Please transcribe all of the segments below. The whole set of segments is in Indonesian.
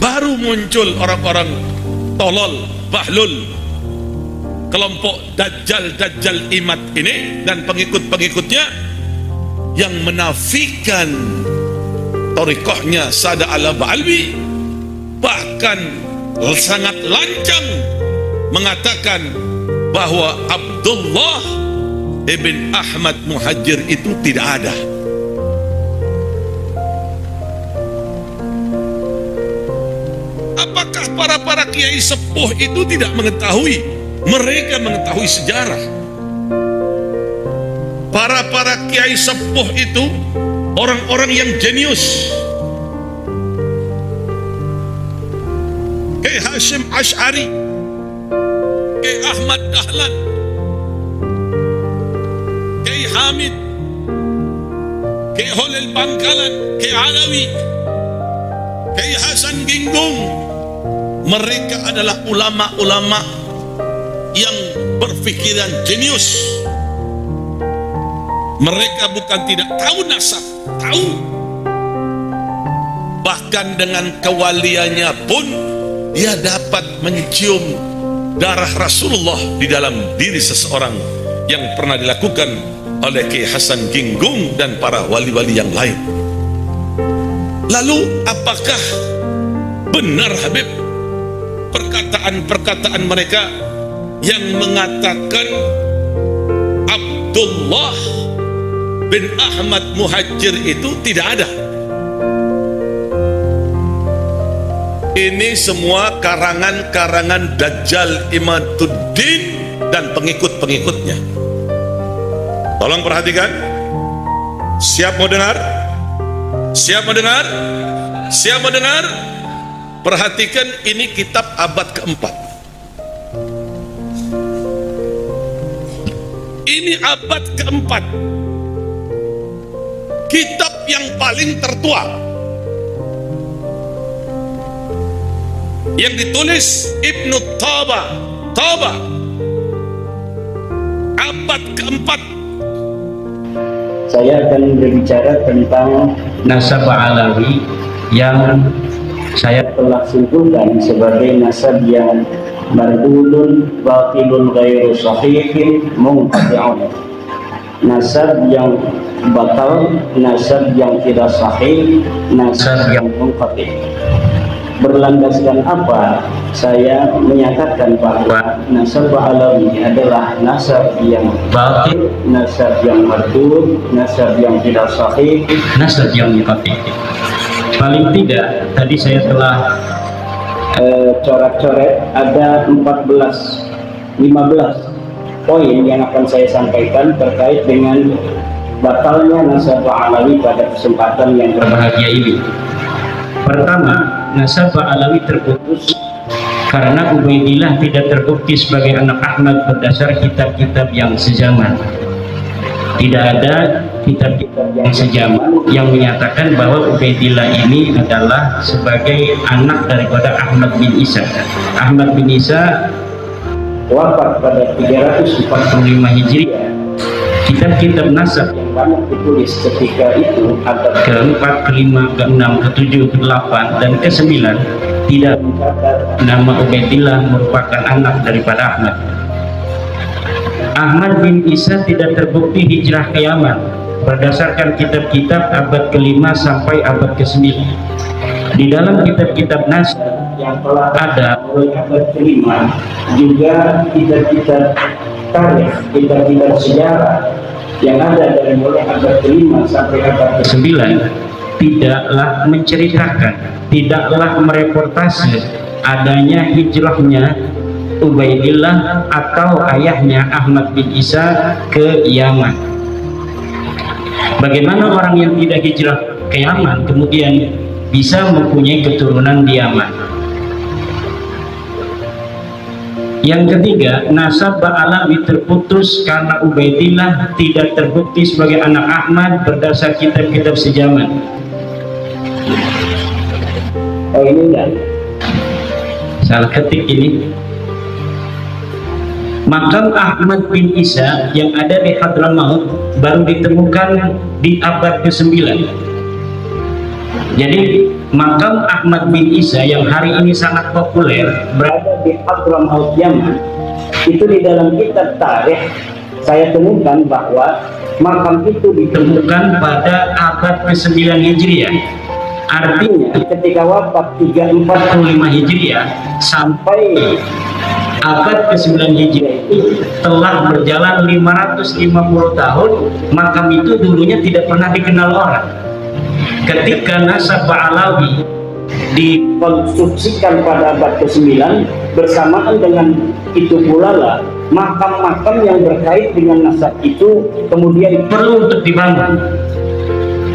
baru muncul orang-orang tolol, bahlul, kelompok dajjal imat ini dan pengikut-pengikutnya yang menafikan thariqahnya Sada Al-Ba'alwi, bahkan sangat lancang mengatakan bahwa Abdullah ibn Ahmad Muhajir itu tidak ada. Apakah para kiai sepuh itu tidak mengetahui? Mereka mengetahui sejarah. Para kiai sepuh itu orang-orang yang jenius. Kiai Hashim Ash'ari, Kiai Ahmad Dahlan, Kiai Hamid, Kiai Holil Bangkalan, Kiai Alawi, Kiai Hasan Ginggung. Mereka adalah ulama-ulama yang berpikiran jenius. Mereka bukan tidak tahu nasab, tahu. Bahkan dengan kewaliannya pun dia dapat mencium darah Rasulullah di dalam diri seseorang, yang pernah dilakukan oleh Kiai Hasan Ginggung dan para wali-wali yang lain. Lalu apakah benar Habib perkataan-perkataan mereka yang mengatakan Abdullah bin Ahmad Muhajir itu tidak ada? Ini semua karangan-karangan Dajjal Imaduddin dan pengikut-pengikutnya. Tolong perhatikan. Siap mau dengar? Siap mau dengar? Siap mau dengar? Perhatikan, ini kitab abad keempat. Ini abad keempat. Kitab yang paling tertua, yang ditulis Ibnu Taba, abad keempat. Saya akan berbicara tentang nasab Alawi yang saya telah simpulkan sebagai nasab yang mardudun batilun ghairu sahihin munqati'un. Nasab yang batal, nasab yang tidak sahih, nasab yang munqati'. Berlandaskan apa saya menyatakan bahwa nasab Alawi adalah nasab yang batil, nasab yang mardud, nasab yang tidak sahih, nasab yang munqati'. Paling tidak tadi saya telah coret-coret ada 15 poin yang akan saya sampaikan terkait dengan batalnya nasab Alawi pada kesempatan yang berbahagia ini. Pertama, nasab Alawi terputus karena Ubaidillah tidak terbukti sebagai anak Ahmad berdasar kitab-kitab yang sezaman. Tidak ada kitab-kitab yang sejaman yang menyatakan bahwa Ubaidillah ini adalah sebagai anak daripada Ahmad bin Isa. Ahmad bin Isa wafat pada 345 Hijriah. Kitab-kitab nasab yang banyak ditulis ketika itu abad ke-4, ke-5, ke-6, ke-7, ke-8 dan ke-9 tidak mencatat nama Ubaidillah merupakan anak daripada Ahmad. Ahmad bin Isa tidak terbukti hijrah ke Yaman berdasarkan kitab-kitab abad ke-5 sampai abad ke-9. Di dalam kitab-kitab nasab yang telah ada oleh abad ke-5, juga kitab-kitab tarikh, kitab-kitab sejarah yang ada dari mulai abad ke-5 sampai abad ke-9 tidaklah menceritakan, tidaklah mereportase adanya hijrahnya Ubaidillah atau ayahnya Ahmad bin Isa ke Yaman. Bagaimana orang yang tidak hijrah ke Yaman kemudian bisa mempunyai keturunan di Yaman? Yang ketiga, nasab Alawi terputus karena Ubaidillah tidak terbukti sebagai anak Ahmad berdasar kitab-kitab sejaman. Oh, ini enggak salah ketik ini. Makam Ahmad bin Isa yang ada di Hadramaut baru ditemukan di abad ke-9. Jadi makam Ahmad bin Isa yang hari ini sangat populer berada di Hadramaut Yaman, itu di dalam kitab tarikh saya temukan bahwa makam itu ditemukan pada abad ke-9 Hijriah. Artinya ketika wafat 345 Hijriah sampai abad ke-9 Hijriah itu telah berjalan 550 tahun, makam itu dulunya tidak pernah dikenal orang. Ketika nasab Ba'alawi dikonstruksikan pada abad ke-9, bersamaan dengan itu pula lah makam-makam yang berkait dengan nasab itu kemudian perlu untuk dibangun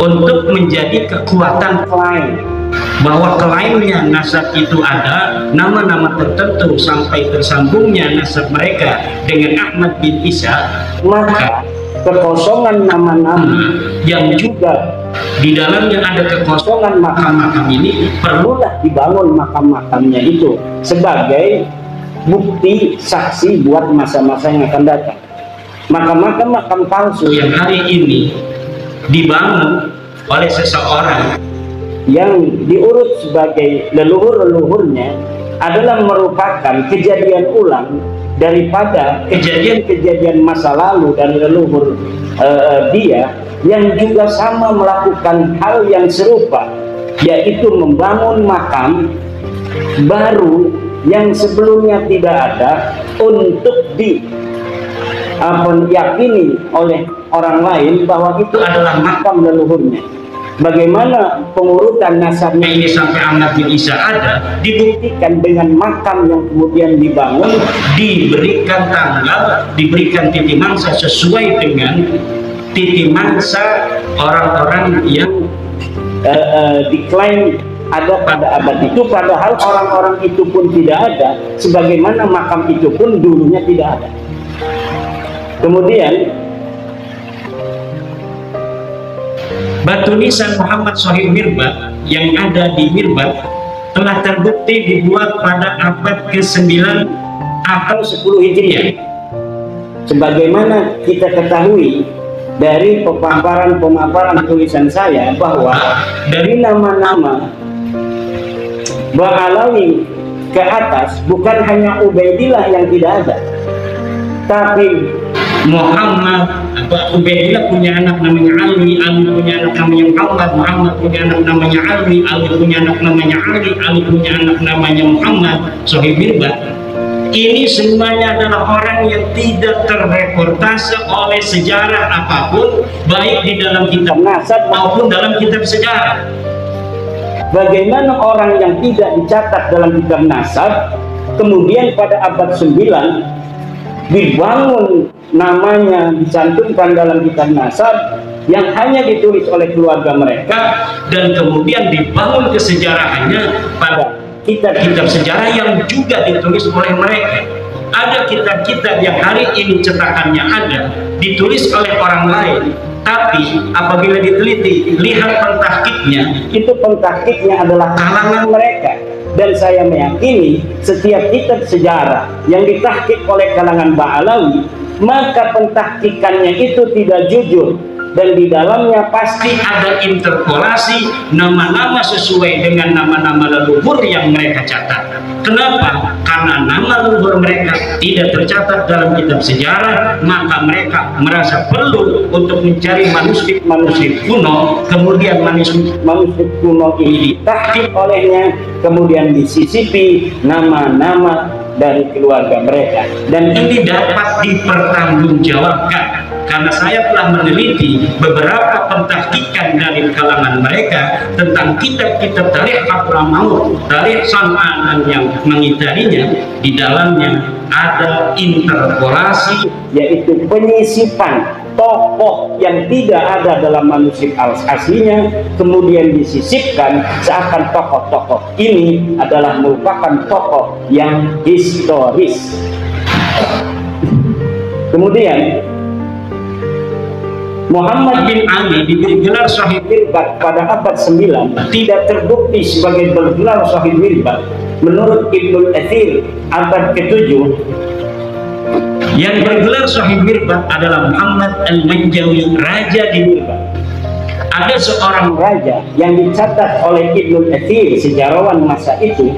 untuk menjadi kekuatan klaim bahwa klaimnya nasab itu ada nama-nama tertentu sampai tersambungnya nasab mereka dengan Ahmad bin Isa, maka kekosongan nama-nama yang juga di dalamnya ada kekosongan makam-makam ini perlulah dibangun makam-makamnya itu sebagai bukti saksi buat masa-masa yang akan datang. Makam-makam palsu yang hari ini dibangun oleh seseorang yang diurut sebagai leluhur-leluhurnya adalah merupakan kejadian ulang daripada kejadian-kejadian masa lalu dan leluhur dia yang juga sama melakukan hal yang serupa, yaitu membangun makam baru yang sebelumnya tidak ada untuk diyakini oleh orang lain bahwa itu adalah makam leluhurnya. Bagaimana pengurutan nasabnya ini sampai Ahmad bin Isa ada dibuktikan dengan makam yang kemudian dibangun, diberikan tanggal, diberikan titik mangsa sesuai dengan titik mangsa orang-orang yang diklaim ada pada abad itu, padahal orang-orang itu pun tidak ada, sebagaimana makam itu pun dulunya tidak ada. Kemudian batu nisan Muhammad Shahid Mirbat yang ada di Mirbat telah terbukti dibuat pada abad ke-9 atau 10 Hijriah. Sebagaimana kita ketahui dari pemaparan tulisan saya bahwa dari nama-nama Ba'alawi ke atas bukan hanya Ubaidillah yang tidak ada, tapi Muhammad, Ubaidillah punya anak namanya Ali, Ali punya anak namanya Muhammad, Muhammad punya anak namanya Ali, Ali punya anak namanya Ali, Ali punya anak namanya Muhammad Shahid Mirbat. Ini semuanya adalah orang yang tidak terreportase oleh sejarah apapun, baik di dalam kitab nasab maupun dalam kitab sejarah. Bagaimana orang yang tidak dicatat dalam kitab nasab kemudian pada abad 9 dibangun namanya, dicantumkan dalam kitab nasab yang hanya ditulis oleh keluarga mereka, dan kemudian dibangun kesejarahannya pada kitab-kitab sejarah yang juga ditulis oleh mereka. Ada kitab-kitab yang hari ini cetakannya ada, ditulis oleh orang lain, tapi apabila diteliti, lihat pentahkiknya, itu pentahkiknya adalah kalangan mereka. Dan saya meyakini setiap kitab sejarah yang ditahkik oleh kalangan Ba'alawi, maka pentahkikannya itu tidak jujur, dan di dalamnya pasti ada interpolasi nama-nama sesuai dengan nama-nama leluhur yang mereka catat. Kenapa? Karena nama leluhur mereka tidak tercatat dalam kitab sejarah, maka mereka merasa perlu untuk mencari manuskrip kuno, kemudian manuskrip kuno ini ditahkik olehnya, kemudian disisipi nama-nama dari keluarga mereka, dan ini dapat dipertanggungjawabkan. Karena saya telah meneliti beberapa pentahkikan dari kalangan mereka tentang kitab-kitab tarikh Hadramaut, tarikh San'a dan yang mengitarinya. Di dalamnya ada interpolasi, yaitu penyisipan tokoh yang tidak ada dalam manuskrip aslinya, kemudian disisipkan seakan tokoh-tokoh ini adalah merupakan tokoh yang historis. Kemudian Muhammad bin Ali diberi gelar Shahid Mirbat pada abad 9 tidak terbukti sebagai bergelar Shahid Mirbat. Menurut Ibnu Katsir abad ke-7, yang bergelar Shahid Mirbat adalah Muhammad Al-Manjawi, raja di Mirbat. ada seorang raja yang dicatat oleh Ibnu Katsir, sejarawan masa itu,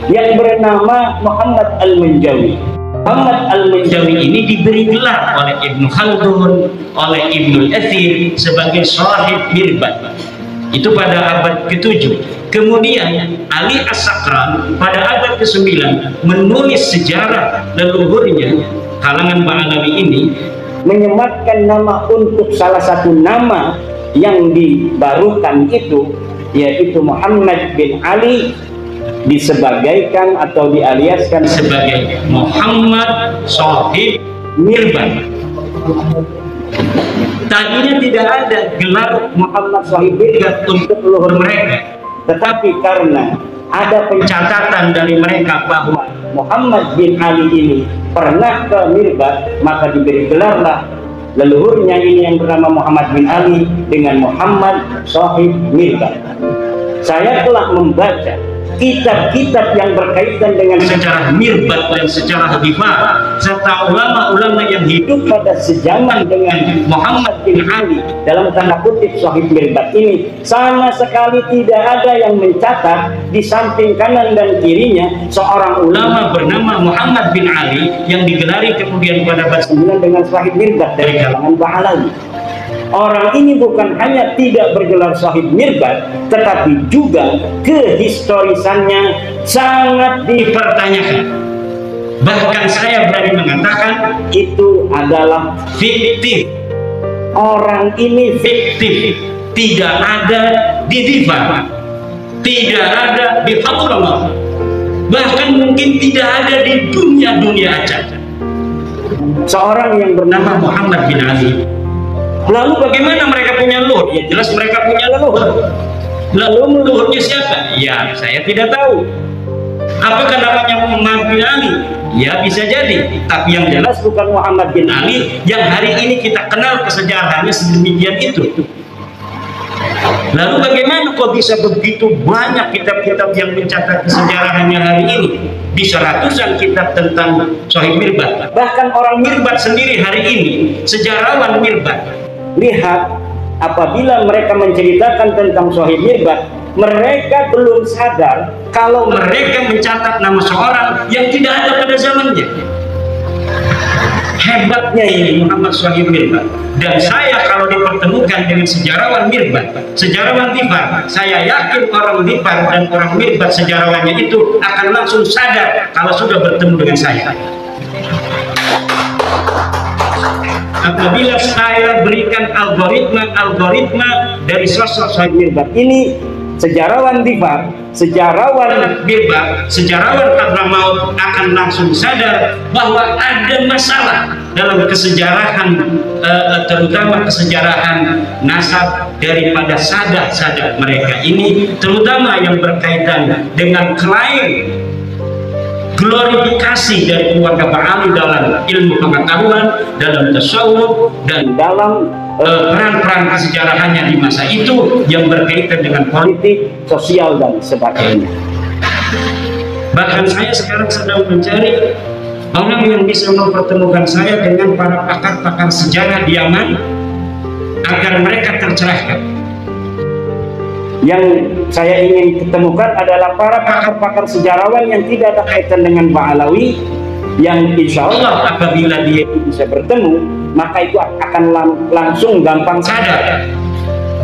yang bernama Muhammad Al-Munjawi. Muhammad Al-Munjawi ini diberi gelar oleh Ibnu Khaldun, oleh Ibnu Katsir sebagai Shahib Mirbat. Itu pada abad ke-7. Kemudian Ali As-Sakran pada abad ke-9 menulis sejarah leluhurnya kalangan Ba'alawi ini, menyematkan nama untuk salah satu nama yang dibarukan itu, yaitu Muhammad bin Ali, disebagaikan atau dialiaskan sebagai Muhammad Shahib Mirbat. Tadinya tidak ada gelar Muhammad Shahib Mirbat untuk leluhur mereka, tetapi karena ada pencatatan dari mereka bahwa Muhammad bin Ali ini pernah ke Mirbat, maka diberi gelarlah leluhurnya ini yang bernama Muhammad bin Ali dengan Muhammad Shahib Mirbat. Saya telah membaca kitab-kitab yang berkaitan dengan sejarah Mirbat dan sejarah Dhifar, serta ulama-ulama yang hidup pada sejaman dengan Muhammad bin Ali dalam tanda kutip Shahib Mirbat ini, sama sekali tidak ada yang mencatat di samping kanan dan kirinya seorang ulama bernama Muhammad bin Ali yang digelari kemudian pada abad 9 dengan Shahib Mirbat dari kalangan Ba'alawi. Orang ini bukan hanya tidak bergelar Shahib Mirbat, tetapi juga kehistorisannya sangat dipertanyakan. Bahkan saya berani mengatakan itu adalah fiktif. Orang ini fiktif, tidak ada di Dhifar, tidak ada di Hadramaut, bahkan mungkin tidak ada di dunia aja. Seorang yang bernama Muhammad bin Ali. Lalu bagaimana mereka punya leluhur? Ya jelas mereka punya leluhur. Lalu leluhurnya siapa? Ya saya tidak tahu. Apakah namanya Muhammad bin Ali? Ya bisa jadi. Tapi yang jelas bukan Muhammad bin Ali yang hari ini kita kenal kesejarahannya sedemikian itu. Lalu bagaimana kok bisa begitu banyak kitab-kitab yang mencatat kesejarahannya hari ini? Bisa ratusan kitab tentang Shahib Mirbat. Bahkan orang Mirbat sendiri hari ini, sejarawan Mirbat, lihat, apabila mereka menceritakan tentang Shahib Mirbat, mereka belum sadar kalau mereka mencatat nama seorang yang tidak ada pada zamannya. Hebatnya ini Muhammad Shahib Mirbat. Dan saya kalau dipertemukan dengan sejarawan Mirbat, sejarawan Dhifar, saya yakin orang Dhifar dan orang Mirbat sejarawannya itu akan langsung sadar kalau sudah bertemu dengan saya. Apabila saya berikan algoritma dari sosok Shahib Mirbat ini, sejarawan Dhifar, sejarawan Mirbat, sejarawan Hadramaut akan langsung sadar bahwa ada masalah dalam kesejarahan, terutama kesejarahan nasab daripada sadat-sadat mereka ini, terutama yang berkaitan dengan klaim glorifikasi dari keluarga Ba'alawi dalam ilmu pengetahuan, dalam tasawuf, dan dalam peran-peran kesejarahannya di masa itu yang berkaitan dengan politik, sosial, dan sebagainya. Bahkan saya sekarang sedang mencari orang yang bisa mempertemukan saya dengan para pakar-pakar sejarah di Yaman agar mereka tercerahkan. Yang saya ingin ketemukan adalah para pakar-pakar sejarawan yang tidak ada kaitan dengan Ba'alawi, yang insya Allah apabila dia itu bisa bertemu, maka itu akan langsung gampang sadar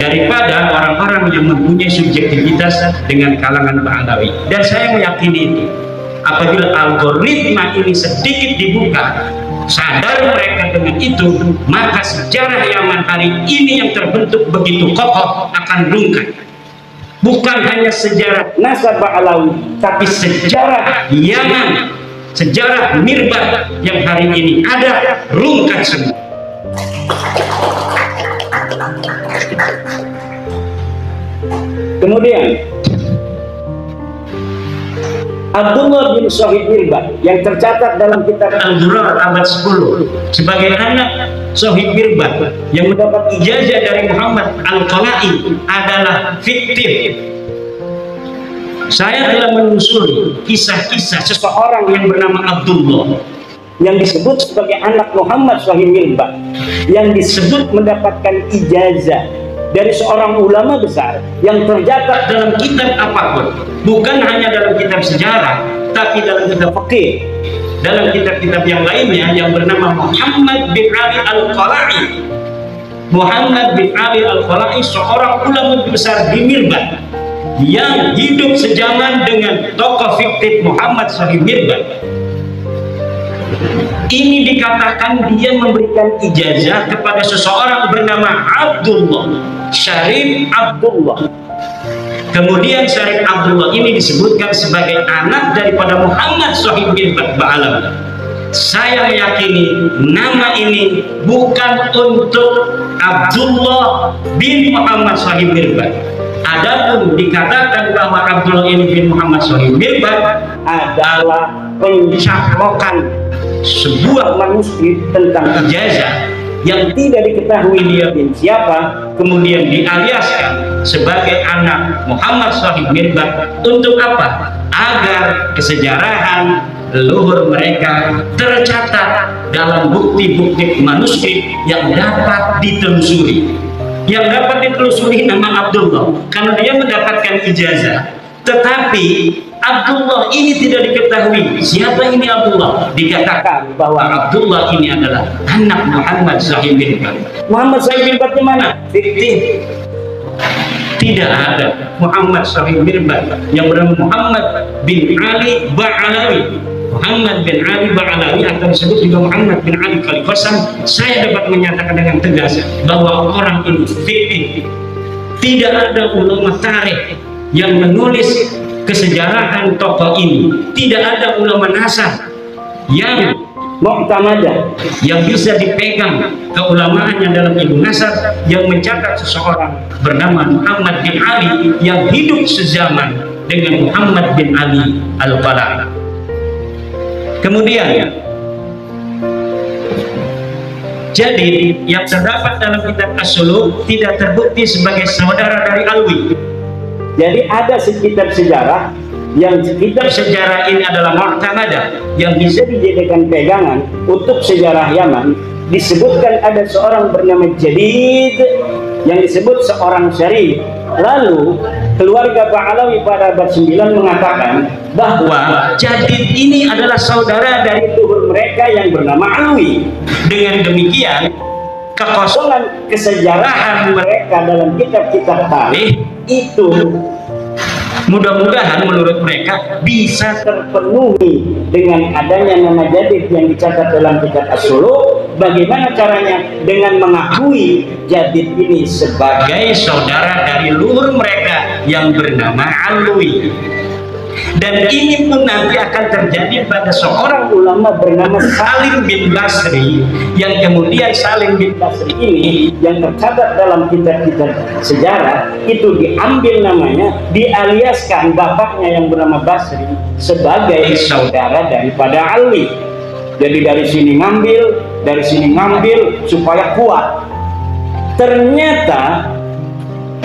daripada orang-orang yang mempunyai subjektivitas dengan kalangan Ba'alawi. Dan saya meyakini itu, apabila algoritma ini sedikit dibuka, sadar mereka dengan itu, maka sejarah Yaman hari ini yang terbentuk begitu kokoh akan rungkat. Bukan hanya sejarah nasab Ba'alawi, tapi sejarah Yaman, sejarah Mirbat yang hari ini ada rungkat semua. Kemudian Abdullah bin Shahib Mirbat yang tercatat dalam kitab Al-Durar abad 10 sebagai anak Shahib Mirbat yang mendapat ijazah dari Muhammad Al-Qala'i adalah fiktif. Saya telah menelusuri kisah-kisah seseorang yang bernama Abdullah yang disebut sebagai anak Muhammad Shahib Mirbat, yang disebut mendapatkan ijazah dari seorang ulama besar yang tercatat dalam kitab apapun, bukan hanya dalam kitab sejarah, tapi dalam kitab fikih, dalam kitab-kitab yang lainnya, yang bernama Muhammad bin Ali Al-Qala'i. Muhammad bin Ali Al-Qala'i seorang ulama besar di Mirbat yang hidup sejaman dengan tokoh fiktif Muhammad Sahih Mirbat. Ini dikatakan dia memberikan ijazah kepada seseorang bernama Abdullah Syarif Abdullah. Kemudian Syarif Abdullah ini disebutkan sebagai anak daripada Muhammad Sahih Mirbat Ba'alawi. Saya meyakini nama ini bukan untuk Abdullah bin Muhammad Sahih Mirbat. Adapun dikatakan bahwa Abdullah ini bin Muhammad Sahih Mirbat adalah pencaplokan sebuah manuskrip tentang ijazah yang tidak diketahui dia bin siapa, kemudian dialiaskan sebagai anak Muhammad Sahih Mirbat. Untuk apa? Agar kesejarahan leluhur mereka tercatat dalam bukti-bukti manuskrip yang dapat ditelusuri. Yang dapat ditelusuri nama Abdullah karena dia mendapatkan ijazah, tetapi Abdullah ini tidak diketahui siapa ini Abdullah. Dikatakan bahwa Abdullah ini adalah anak Muhammad Sahih Mirbat. Muhammad Sahih Mirbat di mana? Fiktif. Tidak ada Muhammad Sahih Mirbat yang bernama Muhammad bin Ali Ba'alawi. Muhammad bin Ali Ba'alawi atau disebut juga Muhammad bin Ali Khalifasam. Saya dapat menyatakan dengan tegas bahwa orang ini fiktif. Tidak ada ulama tarikh yang menulis kesejarahan tokoh ini. Tidak ada ulama nasab yang mu'tamadah yang bisa dipegang keulamaannya dalam ilmu nasab yang mencatat seseorang bernama Muhammad bin Ali yang hidup sezaman dengan Muhammad bin Ali Al-Qala'i. Kemudian, jadi yang terdapat dalam kitab As-Suluk tidak terbukti sebagai saudara dari Alwi. Jadi ada kitab sejarah yang kitab sejarah ini adalah mu'tamadah yang bisa dijadikan pegangan untuk sejarah Yaman. Disebutkan ada seorang bernama Jadid yang disebut seorang syarif. Lalu keluarga Ba'alawi pada abad 9 mengatakan bahwa Jadid ini adalah saudara dari leluhur mereka yang bernama Alwi. Dengan demikian, kekosongan kesejarahan mereka dalam kitab-kitab tarikh itu mudah-mudahan menurut mereka bisa terpenuhi dengan adanya nama Jadid yang dicatat dalam kitab As-Suluk. Bagaimana caranya? Dengan mengakui Jadid ini sebagai saudara dari leluhur mereka yang bernama Alwi. Dan ini pun nanti akan terjadi pada seorang ulama bernama Salim bin Basri, yang kemudian Salim bin Basri ini yang tercatat dalam kitab-kitab sejarah itu diambil namanya, dialiaskan bapaknya yang bernama Basri sebagai saudara daripada Alwi. Jadi dari sini ngambil supaya kuat. Ternyata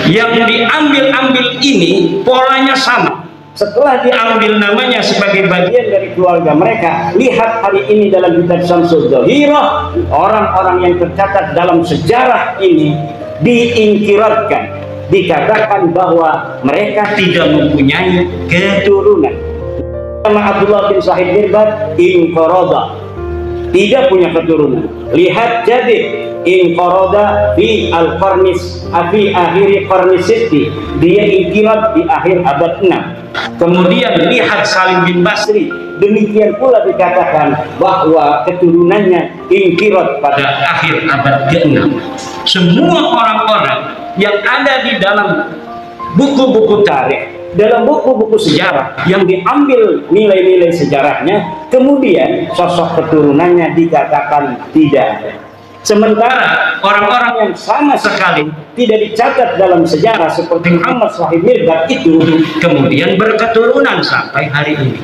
yang diambil ini polanya sama. Setelah diambil namanya sebagai bagian dari keluarga mereka, lihat hari ini dalam kitab Syamsul Dhahirah, orang-orang yang tercatat dalam sejarah ini diingkiratkan, dikatakan bahwa mereka tidak mempunyai keturunan. Nama Abdullah bin Sahih Mirbat inqarada, tidak punya keturunan. Lihat Jadid inqarada fi al-qarnis fi akhir qarnis sitti, dia ingkirat di akhir abad 6. Kemudian lihat Salim bin Basri, demikian pula dikatakan bahwa keturunannya ingkirat pada akhir abad ke-6. Semua orang-orang yang ada di dalam buku-buku tarikh, dalam buku-buku sejarah yang diambil nilai-nilai sejarahnya, kemudian sosok keturunannya dikatakan tidak ada. Sementara orang-orang yang sama sekali tidak dicatat dalam sejarah seperti Muhammad Sahih Mirbat itu kemudian berketurunan sampai hari ini.